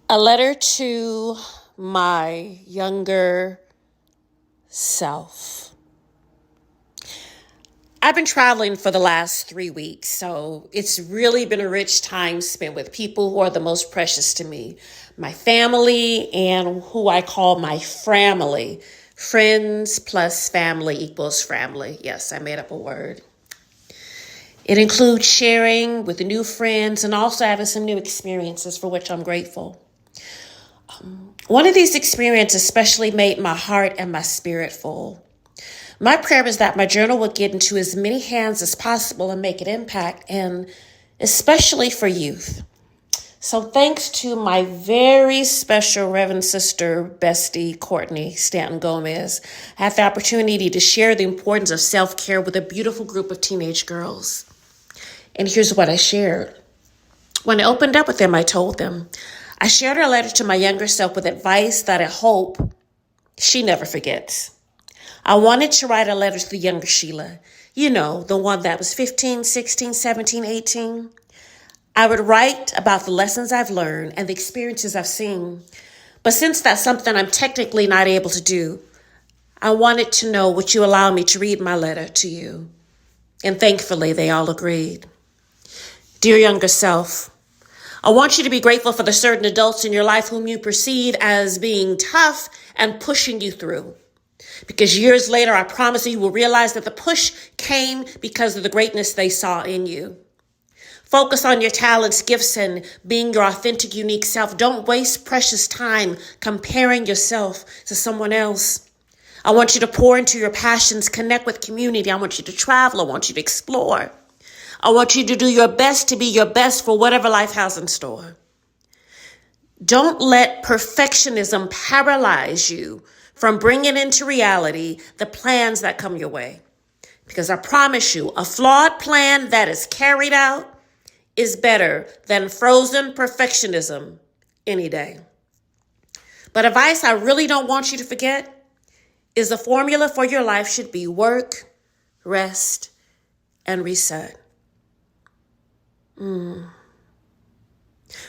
A letter to my younger self. I've been traveling for the last 3 weeks, so it's really been a rich time spent with people who are the most precious to me. My family and who I call my family. Friends plus family equals family. Yes, I made up a word. It includes sharing with new friends and also having some new experiences for which I'm grateful. One of these experiences especially made my heart and my spirit full. My prayer is that my journal would get into as many hands as possible and make an impact, and especially for youth. So thanks to my very special Reverend Sister Bestie Courtney Stanton Gomez, I had the opportunity to share the importance of self-care with a beautiful group of teenage girls. And here's what I shared. When I opened up with them, I told them, I shared a letter to my younger self with advice that I hope she never forgets. I wanted to write a letter to the younger Sheila. You know, the one that was 15, 16, 17, 18. I would write about the lessons I've learned and the experiences I've seen. But since that's something I'm technically not able to do, I wanted to know would you allow me to read my letter to you? And thankfully, they all agreed. Dear younger self, I want you to be grateful for the certain adults in your life whom you perceive as being tough and pushing you through. Because years later, I promise you will realize that the push came because of the greatness they saw in you. Focus on your talents, gifts, and being your authentic, unique self. Don't waste precious time comparing yourself to someone else. I want you to pour into your passions, connect with community. I want you to travel. I want you to explore. I want you to do your best to be your best for whatever life has in store. Don't let perfectionism paralyze you from bringing into reality the plans that come your way. Because I promise you, a flawed plan that is carried out is better than frozen perfectionism any day. But advice I really don't want you to forget is the formula for your life should be work, rest, and reset.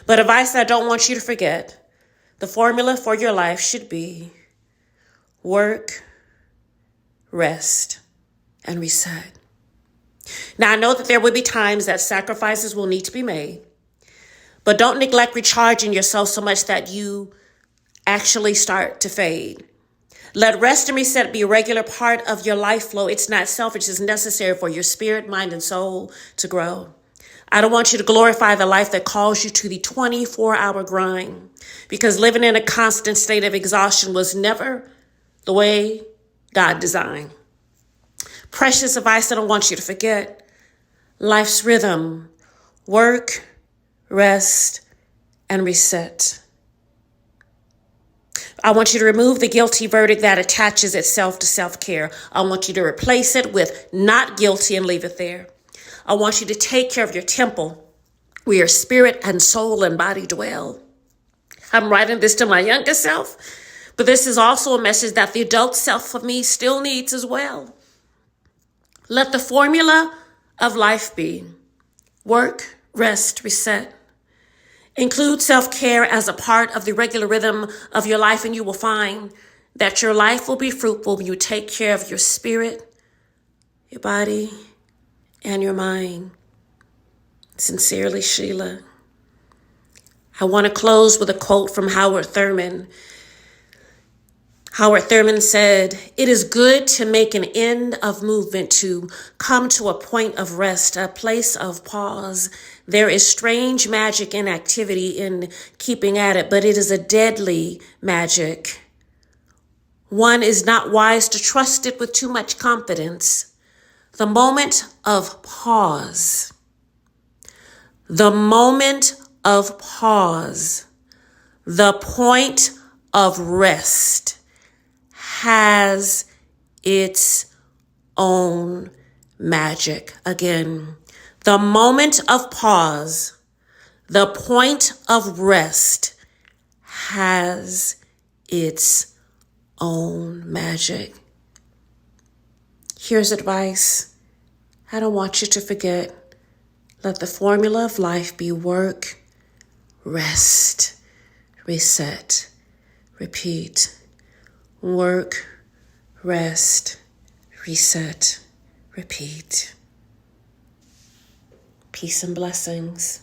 But advice I don't want you to forget, the formula for your life should be work, rest, and reset. Now, I know that there will be times that sacrifices will need to be made, but don't neglect recharging yourself so much that you actually start to fade. Let rest and reset be a regular part of your life flow. It's not selfish, it's necessary for your spirit, mind, and soul to grow. I don't want you to glorify the life that calls you to the 24-hour grind, because living in a constant state of exhaustion was never the way God designed. Precious advice I don't want you to forget. Life's rhythm, work, rest, and reset. I want you to remove the guilty verdict that attaches itself to self-care. I want you to replace it with not guilty and leave it there. I want you to take care of your temple where your spirit and soul and body dwell. I'm writing this to my younger self, but this is also a message that the adult self of me still needs as well. Let the formula of life be work, rest, reset. Include self-care as a part of the regular rhythm of your life, and you will find that your life will be fruitful when you take care of your spirit, your body, and your mind. Sincerely, Sheila. I want to close with a quote from Howard Thurman. Howard Thurman said, "It is good to make an end of movement, to come to a point of rest, a place of pause. There is strange magic in activity in keeping at it, but it is a deadly magic. One is not wise to trust it with too much confidence. The moment of pause, the moment of pause, the point of rest has its own magic." Again, the moment of pause, the point of rest has its own magic. Here's advice I don't want you to forget. Let the formula of life be work, rest, reset, repeat. Work, rest, reset, repeat. Peace and blessings.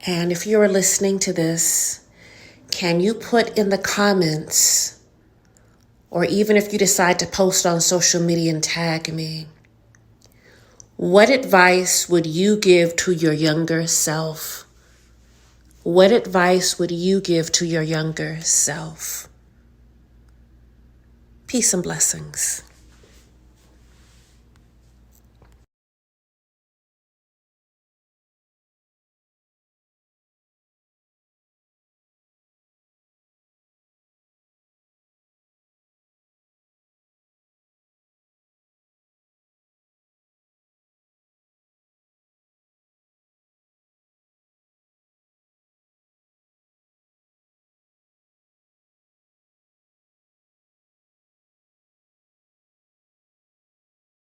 And if you're listening to this, can you put in the comments, or even if you decide to post on social media and tag me, what advice would you give to your younger self? What advice would you give to your younger self? Peace and blessings.